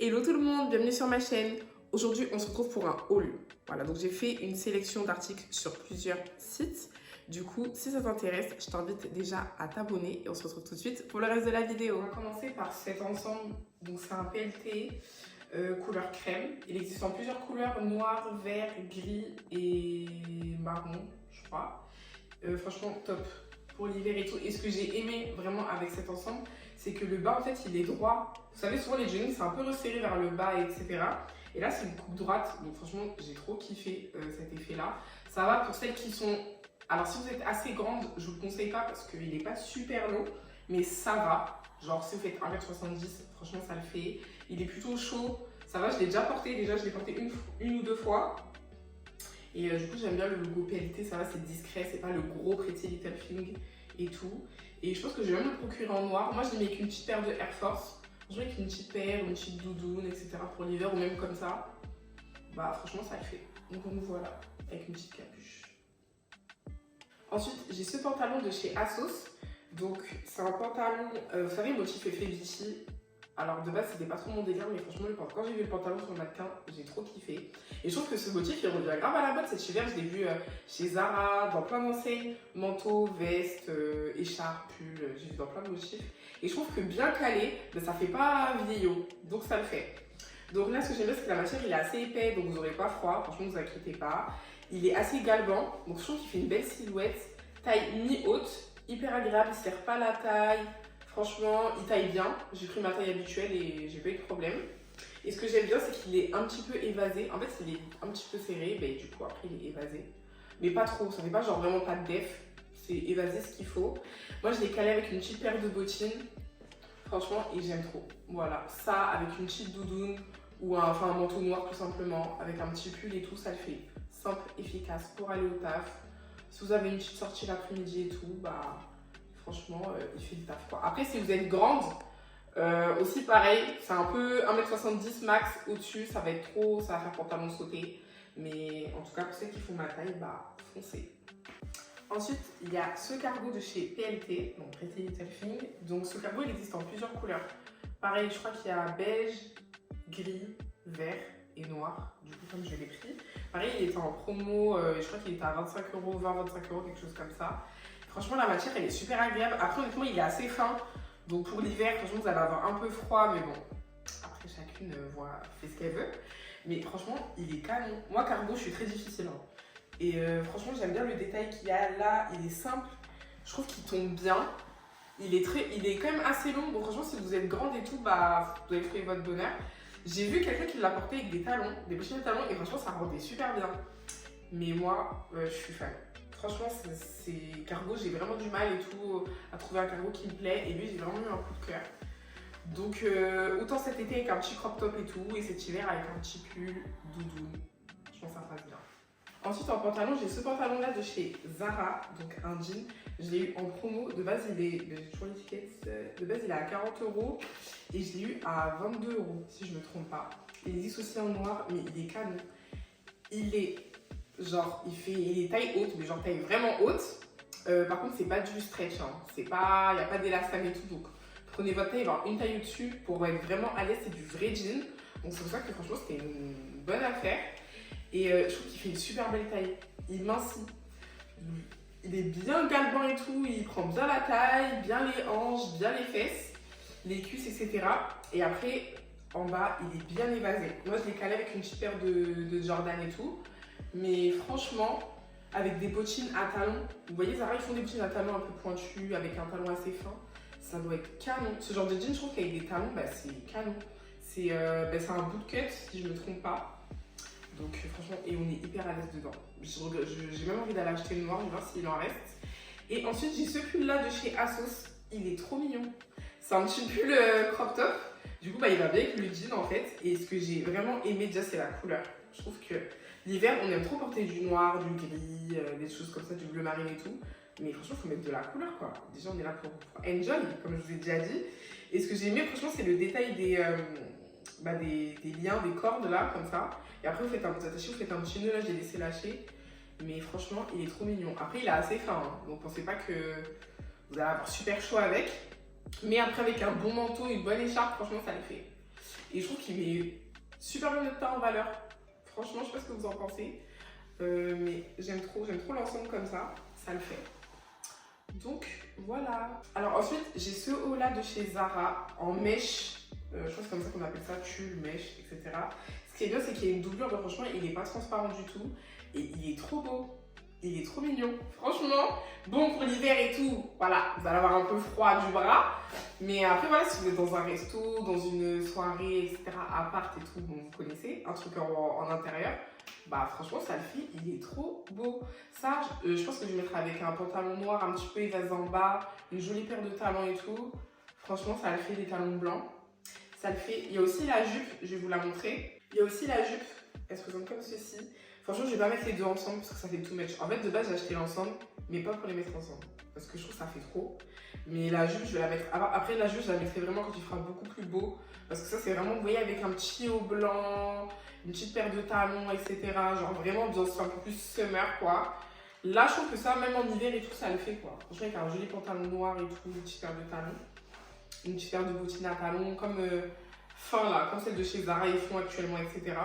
Hello tout le monde, bienvenue sur ma chaîne. Aujourd'hui, on se retrouve pour un haul. Voilà, donc j'ai fait une sélection d'articles sur plusieurs sites. Du coup, si ça t'intéresse, je t'invite déjà à t'abonner et on se retrouve tout de suite pour le reste de la vidéo. On va commencer par cet ensemble. Donc c'est un PLT couleur crème. Il existe en plusieurs couleurs, noir, vert, gris et marron, je crois. Franchement, top pour l'hiver et tout. Et ce que j'ai aimé vraiment avec cet ensemble, c'est que le bas, en fait, il est droit. Vous savez, souvent les jeans, c'est un peu resserré vers le bas, etc. Et là, c'est une coupe droite. Donc franchement, j'ai trop kiffé cet effet-là. Ça va pour celles qui sont... Alors, si vous êtes assez grande, je vous le conseille pas parce qu'il n'est pas super long. Mais ça va. Genre, si vous faites 1m70, franchement, ça le fait. Il est plutôt chaud. Ça va, je l'ai déjà porté. Déjà, je l'ai porté une ou deux fois. Et du coup, j'aime bien le logo PLT. Ça va, c'est discret. C'est pas le gros Pretty Little Thing et tout. Et je pense que je vais même le procurer en noir. Moi, je l'ai mis avec une petite paire de Air Force. Je vais avec une petite paire, une petite doudoune, etc. pour l'hiver ou même comme ça. Bah, franchement, ça le fait. Donc, voilà, avec une petite capuche. Ensuite, j'ai ce pantalon de chez ASOS. Donc, c'est un pantalon, vous savez, motif effet Vichy. Alors, de base, c'était pas trop mon délire, mais franchement, quand j'ai vu le pantalon sur le mannequin, j'ai trop kiffé. Et je trouve que ce motif, il revient grave à la mode cet hiver. Je l'ai vu chez Zara, dans plein d'enseignes, manteau, veste, écharpe, pull, j'ai vu dans plein de motifs. Et je trouve que bien calé, ben, ça fait pas vieillot, donc ça le fait. Donc là, ce que j'aime bien, c'est que la matière, il est assez épais, donc vous n'aurez pas froid, franchement, ne vous inquiétez pas. Il est assez galbant, donc je trouve qu'il fait une belle silhouette, taille mi-haute, hyper agréable, il ne se serre pas la taille. Franchement, il taille bien. J'ai pris ma taille habituelle et j'ai pas eu de problème. Et ce que j'aime bien, c'est qu'il est un petit peu évasé. En fait, il est un petit peu serré, mais du coup, après, il est évasé. Mais pas trop, ça fait pas genre vraiment pas de def. C'est évasé ce qu'il faut. Moi, je l'ai calé avec une petite paire de bottines. Franchement, et j'aime trop. Voilà, ça avec une petite doudoune ou un manteau noir tout simplement, avec un petit pull et tout, ça le fait. Simple, efficace pour aller au taf. Si vous avez une petite sortie l'après-midi et tout, bah... Franchement, il fait du taf quoi. Après, si vous êtes grande, aussi pareil, c'est un peu 1m70 max au-dessus, ça va être trop, ça va faire pantalon sauté. Mais en tout cas, pour ceux qui font ma taille, bah foncez. Ensuite, il y a ce cargo de chez PLT, donc Pretty Little Thing. Donc ce cargo, il existe en plusieurs couleurs. Pareil, je crois qu'il y a beige, gris, vert et noir. Du coup, comme je l'ai pris. Pareil, il était en promo, je crois qu'il était à 25 €, 20-25 €, quelque chose comme ça. Franchement, la matière, elle est super agréable. Après, honnêtement, il est assez fin. Donc, pour l'hiver, franchement, vous allez avoir un peu froid. Mais bon, après, chacune fait ce qu'elle veut. Mais franchement, il est canon. Moi, cargo, je suis très difficile. Hein. Et franchement, j'aime bien le détail qu'il y a là. Il est simple. Je trouve qu'il tombe bien. Il est quand même assez long. Donc, franchement, si vous êtes grande et tout, bah, vous allez trouver votre bonheur. J'ai vu quelqu'un qui l'a porté avec des talons, des bottines de talons. Et franchement, ça rendait super bien. Mais moi, je suis fan. Franchement, c'est cargo, j'ai vraiment du mal et tout à trouver un cargo qui me plaît. Et lui, j'ai vraiment eu un coup de cœur. Donc, autant cet été avec un petit crop top et tout, et cet hiver avec un petit pull doudoune. Je pense que ça passe bien. Ensuite, en pantalon, j'ai ce pantalon-là de chez Zara, donc un jean. Je l'ai eu en promo. De base, j'ai toujours l'étiquette. De base, il est à 40 € et je l'ai eu à 22 €, si je ne me trompe pas. Il existe aussi en noir, mais il est canon. Il est... Genre, il est taille haute, mais genre taille vraiment haute. Par contre, c'est pas du stretch, hein. Il n'y a pas d'élastane et tout. Donc, prenez votre taille, avoir une taille au-dessus pour être vraiment à l'aise. C'est du vrai jean. Donc, c'est pour ça que franchement, c'était une bonne affaire. Et je trouve qu'il fait une super belle taille. Il mincit. Il est bien galbant et tout. Il prend bien la taille, bien les hanches, bien les fesses, les cuisses, etc. Et après, en bas, il est bien évasé. Moi, je l'ai calé avec une petite paire de Jordan et tout. Mais franchement, avec des bottines à talons, vous voyez Zara, ils font des bottines à talons un peu pointues, avec un talon assez fin. Ça doit être canon. Ce genre de jean, je trouve qu'avec des talons, bah, c'est canon. C'est un bootcut, si je ne me trompe pas. Donc franchement, et on est hyper à l'aise dedans. J'ai même envie d'aller acheter le noir, je vais voir s'il en reste. Et ensuite, j'ai ce pull-là de chez ASOS. Il est trop mignon. C'est un petit pull crop top. Du coup, bah, il va bien avec le jean en fait. Et ce que j'ai vraiment aimé déjà, c'est la couleur. Je trouve que l'hiver, on aime trop porter du noir, du gris, des choses comme ça, du bleu marine et tout. Mais franchement, il faut mettre de la couleur, quoi. Déjà, on est là pour enjoy, comme je vous ai déjà dit. Et ce que j'ai aimé, franchement, c'est le détail des liens, des cordes, là, comme ça. Et après, vous faites un petit nœud, là, j'ai laissé lâcher. Mais franchement, il est trop mignon. Après, il est assez fin, hein, donc pensez pas que vous allez avoir super chaud avec. Mais après, avec un bon manteau, une bonne écharpe, franchement, ça le fait. Et je trouve qu'il met super bien notre teint en valeur. Franchement, je sais pas ce que vous en pensez. Mais j'aime trop l'ensemble comme ça le fait. Donc voilà. Alors ensuite, j'ai ce haut là de chez Zara en mèche. Je crois que c'est comme ça qu'on appelle ça, tulle, mèche, etc. Ce qui est bien, c'est qu'il y a une doublure, donc franchement, il n'est pas transparent du tout. Et il est trop beau. Il est trop mignon. Franchement, bon pour l'hiver et tout. Voilà, vous allez avoir un peu froid du bras. Mais après, voilà, si vous êtes dans un resto, dans une soirée, etc., appart et tout, bon, vous connaissez, un truc en intérieur, bah franchement, ça le fait, il est trop beau. Ça, je pense que je vais mettre avec un pantalon noir un petit peu évasé en bas, une jolie paire de talons et tout. Franchement, ça le fait, des talons blancs. Ça le fait. Il y a aussi la jupe, je vais vous la montrer. Il y a aussi la jupe, elle se présente comme ceci. Franchement, je vais pas mettre les deux ensemble parce que ça fait too much. En fait, de base, j'ai acheté l'ensemble, mais pas pour les mettre ensemble. Parce que je trouve que ça fait trop. Mais la jupe, je vais la mettre. Après, la jupe, je la mettrai vraiment quand il fera beaucoup plus beau. Parce que ça, c'est vraiment, vous voyez, avec un petit haut blanc, une petite paire de talons, etc. Genre vraiment ambiance un peu plus summer, quoi. Là, je trouve que ça, même en hiver et tout, ça le fait, quoi. Franchement, avec un joli pantalon noir et tout, une petite paire de talons. Une petite paire de bottines à talons, comme fin là, comme celle de chez Zara, ils font actuellement, etc.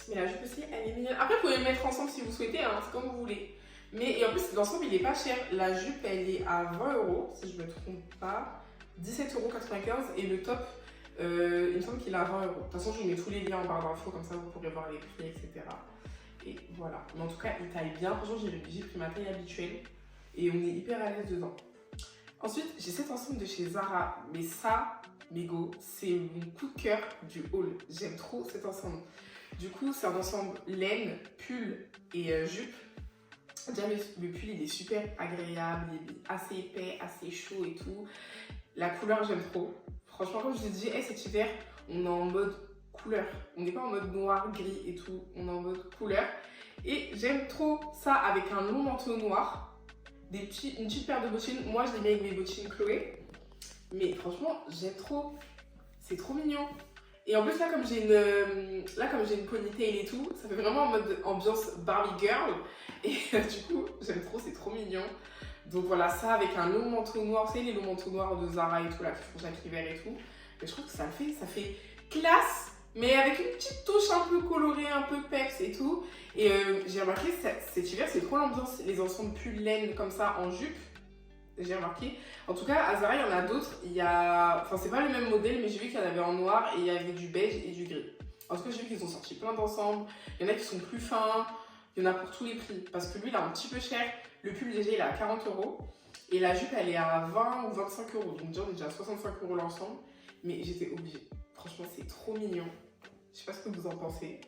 Mais la jupe aussi, elle est mignonne. Après, vous pouvez les mettre ensemble si vous souhaitez, hein, c'est comme vous voulez. Mais et en plus, l'ensemble, il est pas cher. La jupe, elle est à 20 €, si je me trompe pas. 17,95 € et le top, il me semble qu'il est à 20 €. De toute façon, je vous mets tous les liens en barre d'infos, comme ça vous pourrez voir les prix, etc. Et voilà. Mais en tout cas, il taille bien. Franchement, j'ai pris ma taille habituelle et on est hyper à l'aise dedans. Ensuite, j'ai cet ensemble de chez Zara. Mais ça, mes go, c'est mon coup de cœur du haul. J'aime trop cet ensemble. Du coup, c'est un ensemble laine, pull et jupe. Déjà, le pull, il est super agréable, il est assez épais, assez chaud et tout. La couleur, j'aime trop. Franchement, comme je vous ai dit, cet hiver, on est en mode couleur. On n'est pas en mode noir, gris et tout. On est en mode couleur. Et j'aime trop ça avec un long manteau noir. Une petite paire de bottines. Moi, je les mets avec mes bottines Chloé. Mais franchement, j'aime trop. C'est trop mignon. Et en plus, là, comme j'ai une ponytail et tout, ça fait vraiment en mode ambiance Barbie Girl. Et du coup, j'aime trop, c'est trop mignon. Donc voilà, ça avec un long manteau noir. Vous savez, les longs manteaux noirs de Zara et tout, là, qui font chaque hiver et tout. Mais je trouve que ça fait classe, mais avec une petite touche un peu colorée, un peu peps et tout. Et j'ai remarqué, cet hiver, c'est trop l'ambiance, les ensembles pull laine comme ça en jupe. J'ai remarqué. En tout cas, à Zara, il y en a d'autres. Enfin, c'est pas le même modèle, mais j'ai vu qu'il y en avait en noir et il y avait du beige et du gris. En tout cas, j'ai vu qu'ils ont sorti plein d'ensembles. Il y en a qui sont plus fins. Il y en a pour tous les prix. Parce que lui, il est un petit peu cher. Le pull, déjà, il est à 40 €. Et la jupe, elle est à 20 ou 25 €. Donc, déjà, on est déjà à 65 € l'ensemble. Mais j'étais obligée. Franchement, c'est trop mignon. Je sais pas ce que vous en pensez.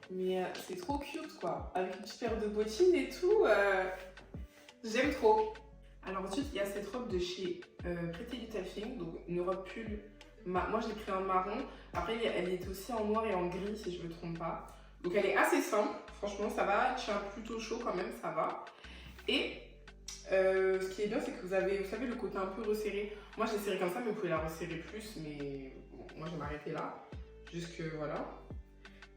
Mais c'est trop cute, quoi. Avec une petite paire de bottines et tout. J'aime trop. Alors ensuite, il y a cette robe de chez Pretty Little Thing, donc une robe pull. Moi, je l'ai pris en marron. Après, elle est aussi en noir et en gris, si je ne me trompe pas. Donc, elle est assez simple. Franchement, ça va. Elle tient plutôt chaud quand même, ça va. Et ce qui est bien, c'est que vous avez, vous savez, le côté un peu resserré. Moi, je l'ai serré comme ça, mais vous pouvez la resserrer plus. Mais bon, moi, je vais m'arrêter là. Jusque, voilà.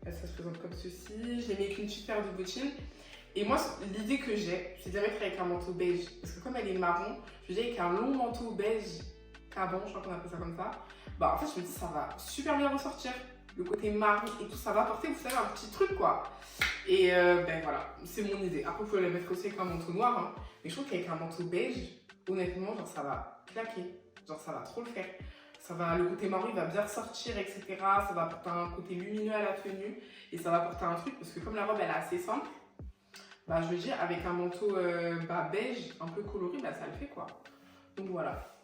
Ça se présente comme ceci. Je l'ai mis avec une petite paire de bottines. Et moi, l'idée que j'ai, c'est de la mettre avec un manteau beige. Parce que comme elle est marron, je veux dire avec un long manteau beige, cabon, je crois qu'on appelle ça comme ça. Bah en fait, je me dis ça va super bien ressortir. Le côté marron et tout, ça va apporter, vous savez, un petit truc quoi. Et ben voilà, c'est mon idée. Après, vous pouvez la mettre aussi avec un manteau noir. Hein. Mais je trouve qu'avec un manteau beige, honnêtement, genre ça va claquer. Genre ça va trop le faire. Ça va, le côté marron, il va bien ressortir, etc. Ça va apporter un côté lumineux à la tenue. Et ça va apporter un truc, parce que comme la robe, elle est assez simple, bah, je veux dire, avec un manteau beige, un peu coloré, bah, ça le fait quoi. Donc voilà.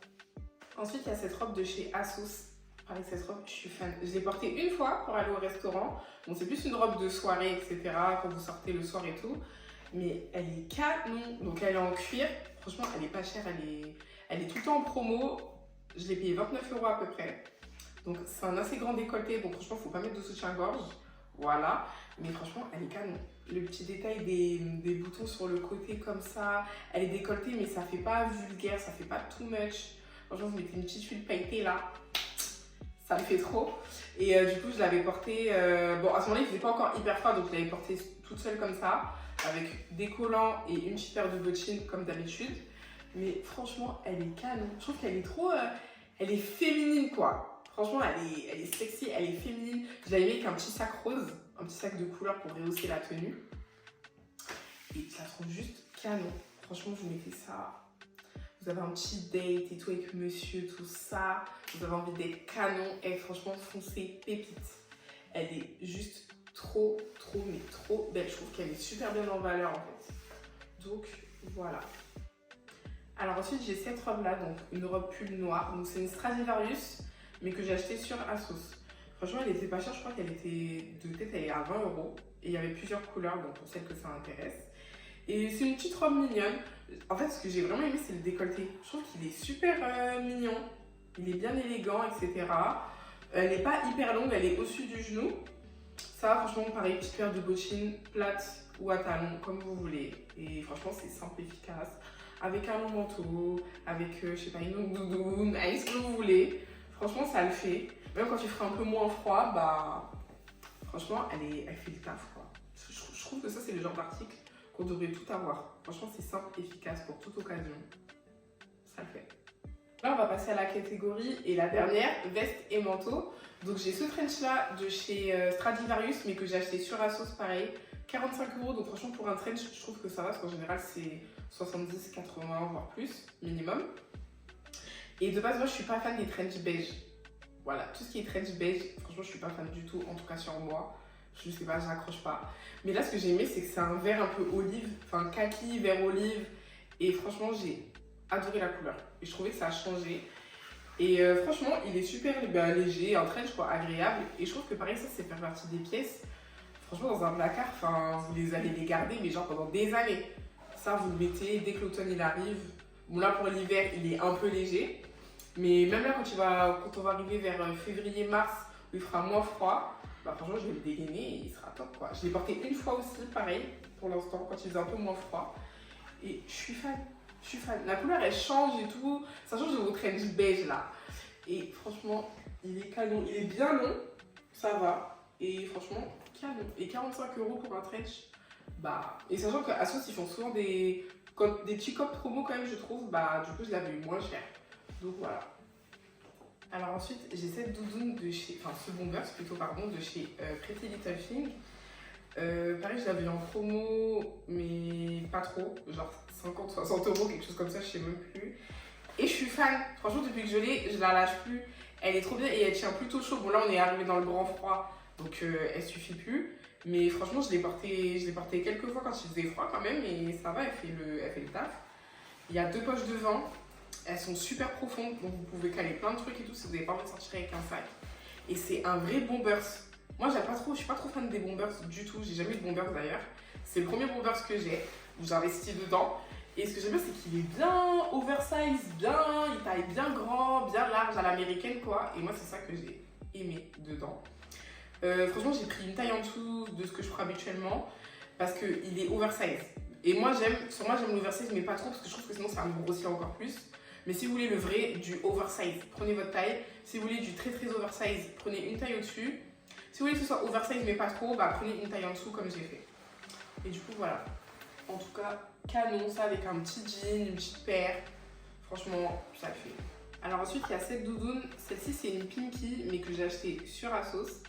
Ensuite, il y a cette robe de chez Asos. Avec cette robe, je suis fan. Je l'ai portée une fois pour aller au restaurant. Bon, c'est plus une robe de soirée, etc. Quand vous sortez le soir et tout. Mais elle est canon. Donc elle est en cuir. Franchement, elle est pas chère. Elle est tout le temps en promo. Je l'ai payée 29 € à peu près. Donc c'est un assez grand décolleté. Donc franchement, faut pas mettre de soutien-gorge. Voilà. Mais franchement, elle est canon. Le petit détail des boutons sur le côté comme ça. Elle est décolletée, mais ça fait pas vulgaire. Ça fait pas too much. Franchement, vous mettez une petite huile pailletée là. Ça me fait trop. Et du coup, je l'avais portée. Bon, à ce moment-là, il faisait pas encore hyper froid. Donc je l'avais portée toute seule comme ça. Avec des collants et une petite paire de bottines comme d'habitude. Mais franchement, elle est canon. Je trouve qu'elle est trop... elle est féminine quoi. Franchement, elle est sexy, elle est féminine. Je l'avais mis avec un petit sac rose, un petit sac de couleur pour rehausser la tenue. Et je la trouve juste canon. Franchement, vous mettez ça. Vous avez un petit date et tout avec monsieur, tout ça. Vous avez envie d'être canon. Et franchement, foncez, pépite. Elle est juste trop, mais trop belle. Je trouve qu'elle est super bien en valeur en fait. Donc, voilà. Alors ensuite, j'ai cette robe-là, donc une robe pull noire. Donc c'est une Stradivarius, mais que j'ai achetée sur Asos. Franchement, elle était pas chère. Je crois qu'elle était de tête, elle est à 20 €. Et il y avait plusieurs couleurs, donc pour celles que ça intéresse. Et c'est une petite robe mignonne. En fait, ce que j'ai vraiment aimé, c'est le décolleté. Je trouve qu'il est super mignon. Il est bien élégant, etc. Elle n'est pas hyper longue, elle est au-dessus du genou. Ça, franchement, pareil, petite paire de bottines plates ou à talons, comme vous voulez. Et franchement, c'est simple, efficace. Avec un long manteau, avec, je sais pas, une longue doudoune, avec ce que vous voulez. Franchement, ça le fait. Même quand il ferait un peu moins froid, bah, franchement, elle fait le taf, quoi. Je trouve que ça, c'est le genre d'article qu'on devrait tout avoir. Franchement, c'est simple, efficace pour toute occasion. Ça le fait. Là, on va passer à la catégorie et la dernière, veste et manteau. Donc, j'ai ce trench-là de chez Stradivarius, mais que j'ai acheté sur Asos, pareil. 45 €. Donc, franchement, pour un trench, je trouve que ça va, parce qu'en général, c'est 70, 80, voire plus, minimum. Et de base, moi, je suis pas fan des trench beige. Voilà, tout ce qui est trench beige, franchement, je suis pas fan du tout, en tout cas sur moi. Je sais pas, j'accroche pas. Mais là, ce que j'ai aimé, c'est que c'est un vert un peu olive, enfin kaki, vert olive. Et franchement, j'ai adoré la couleur. Et je trouvais que ça a changé. Et franchement, il est super léger, un trench quoi, agréable. Et je trouve que pareil, ça, c'est faire partie des pièces. Franchement, dans un placard, vous allez les garder, mais genre pendant des années. Ça, vous le mettez dès que l'automne il arrive. Bon, là, pour l'hiver, il est un peu léger. Mais même là, quand on va arriver vers février-mars, où il fera moins froid, bah franchement, je vais le dégainer et il sera top, quoi. Je l'ai porté une fois aussi, pareil, pour l'instant, quand il faisait un peu moins froid. Et je suis fan. Je suis fan. La couleur, elle change et tout. Ça change de vos trench beige, là. Et franchement, il est canon. Il est bien long, ça va. Et franchement, canon. Et 45 € pour un trench, bah... Et sachant qu'à Asos, ils font souvent des petits codes promo quand même, je trouve. Bah, du coup, je l'avais eu moins cher. Donc voilà. Alors ensuite, j'ai cette doudoune de chez... Enfin, ce bombers plutôt, pardon, de chez Pretty Little Thing. Pareil, je l'avais eu en promo, mais pas trop. Genre 50, 60 €, quelque chose comme ça, je sais même plus. Et je suis fan. Franchement, depuis que je l'ai, je la lâche plus. Elle est trop bien et elle tient plutôt chaud. Bon, là, on est arrivé dans le grand froid, donc elle suffit plus. Mais franchement, je l'ai portée quelques fois quand il faisait froid quand même. Et ça va, elle fait le taf. Il y a 2 poches devant. Elles sont super profondes, donc vous pouvez caler plein de trucs et tout si vous n'avez pas envie de sortir avec un sac. Et c'est un vrai bombers. Moi, je suis pas trop fan des bombers du tout. J'ai jamais eu de bombers d'ailleurs. C'est le premier bombers que j'ai, où j'ai investi dedans. Et ce que j'aime bien, c'est qu'il est bien oversize, il taille bien grand, bien large à l'américaine, quoi. Et moi, c'est ça que j'ai aimé dedans. Franchement, j'ai pris une taille en dessous de ce que je prends habituellement parce qu'il est oversize. Et moi, j'aime l'oversize, mais pas trop parce que je trouve que sinon, ça va me grossir encore plus. Mais si vous voulez le vrai, du oversize, prenez votre taille. Si vous voulez du très très oversize, prenez une taille au-dessus. Si vous voulez que ce soit oversize mais pas trop, bah prenez une taille en dessous comme j'ai fait. Et du coup, voilà. En tout cas, canon, ça avec un petit jean, une petite paire. Franchement, ça le fait. Alors ensuite, il y a cette doudoune. Celle-ci, c'est une Pinky, mais que j'ai achetée sur Asos.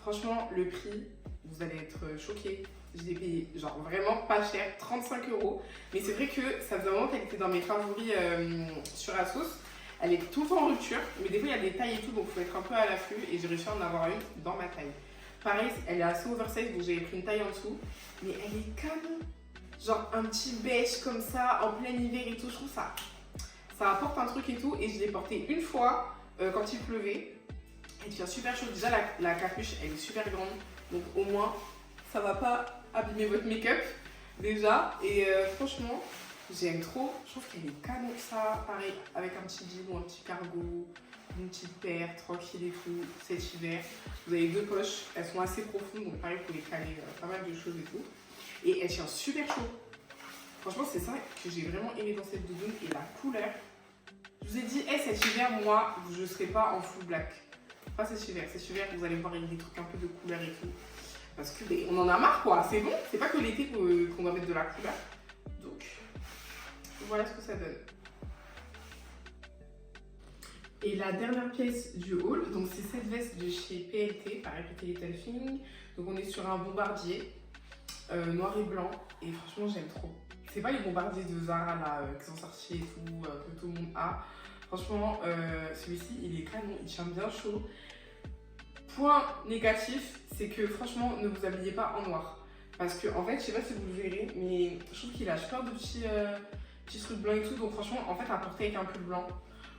Franchement, le prix, vous allez être choqués. Je l'ai payé genre vraiment pas cher, 35 €. Mais c'est vrai que ça faisait un moment qu'elle était dans mes favoris sur Asos. Elle est tout le temps en rupture, mais des fois il y a des tailles et tout, donc il faut être un peu à l'affût. Et j'ai réussi à en avoir une dans ma taille. Pareil, elle est assez oversize, donc j'avais pris une taille en dessous. Mais elle est canon. Genre un petit beige comme ça, en plein hiver et tout. Je trouve ça apporte un truc et tout. Et je l'ai portée une fois quand il pleuvait. Elle tient super chaud. Déjà, la capuche, elle est super grande. Donc au moins, ça va pas abîmer votre make-up déjà. Et franchement, j'aime trop. Je trouve qu'elle est canon ça. Pareil, avec un petit jean ou un petit cargo, une petite paire, tranquille et tout, cet hiver. Vous avez 2 poches, elles sont assez profondes, donc pareil, vous pouvez caler pas mal de choses et tout. Et elle tient super chaud. Franchement, c'est ça que j'ai vraiment aimé dans cette doudoune. Et la couleur, je vous ai dit, cet hiver, moi, je ne serai pas en full black. Pas cet hiver, vous allez voir, il y a des trucs un peu de couleur et tout. Parce que on en a marre, quoi. C'est bon, c'est pas que l'été qu'on doit mettre de la couleur. Donc, voilà ce que ça donne. Et la dernière pièce du haul, donc c'est cette veste de chez PLT, pareil Pretty Little Thing. Donc on est sur un bombardier noir et blanc et franchement j'aime trop. C'est pas les bombardiers de Zara là qui sont sortis et tout, que tout le monde a. Franchement celui-ci il est canon, il tient bien chaud. Point négatif, c'est que franchement ne vous habillez pas en noir. Parce que en fait, je sais pas si vous le verrez, mais je trouve qu'il lâche plein de petits trucs blancs et tout. Donc franchement, en fait, à porter avec un pull blanc.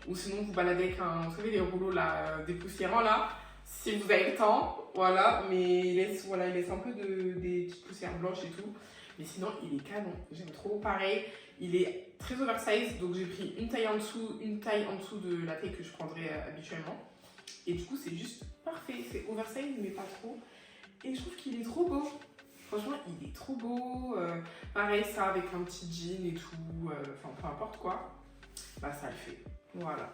Ou sinon, vous baladez avec un, vous savez, les rouleaux là, dépoussiérants là. Si vous avez le temps, voilà. Mais il laisse un peu des petites poussières blanches et tout. Mais sinon, il est canon. J'aime trop. Pareil, il est très oversize. Donc j'ai pris une taille en dessous de la taille que je prendrais habituellement. Et du coup, c'est juste parfait. C'est oversize, mais pas trop. Et je trouve qu'il est trop beau. Franchement, il est trop beau. Pareil, ça avec un petit jean et tout. Enfin, peu importe quoi. Bah, ça le fait. Voilà.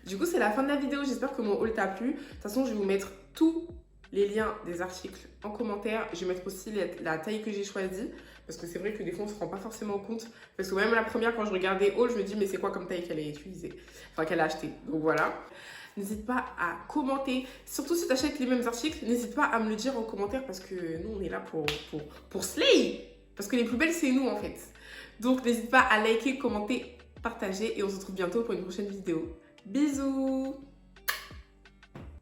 Du coup, c'est la fin de la vidéo. J'espère que mon haul t'a plu. De toute façon, je vais vous mettre tous les liens des articles en commentaire. Je vais mettre aussi la taille que j'ai choisie. Parce que c'est vrai que des fois, on ne se rend pas forcément compte. Parce que même la première, quand je regardais haul, je me dis, mais c'est quoi comme taille qu'elle a utilisée? Enfin, qu'elle a acheté. Donc voilà. N'hésite pas à commenter. Surtout si tu achètes les mêmes articles, n'hésite pas à me le dire en commentaire parce que nous, on est là pour slay. Parce que les plus belles, c'est nous en fait. Donc, n'hésite pas à liker, commenter, partager et on se retrouve bientôt pour une prochaine vidéo. Bisous!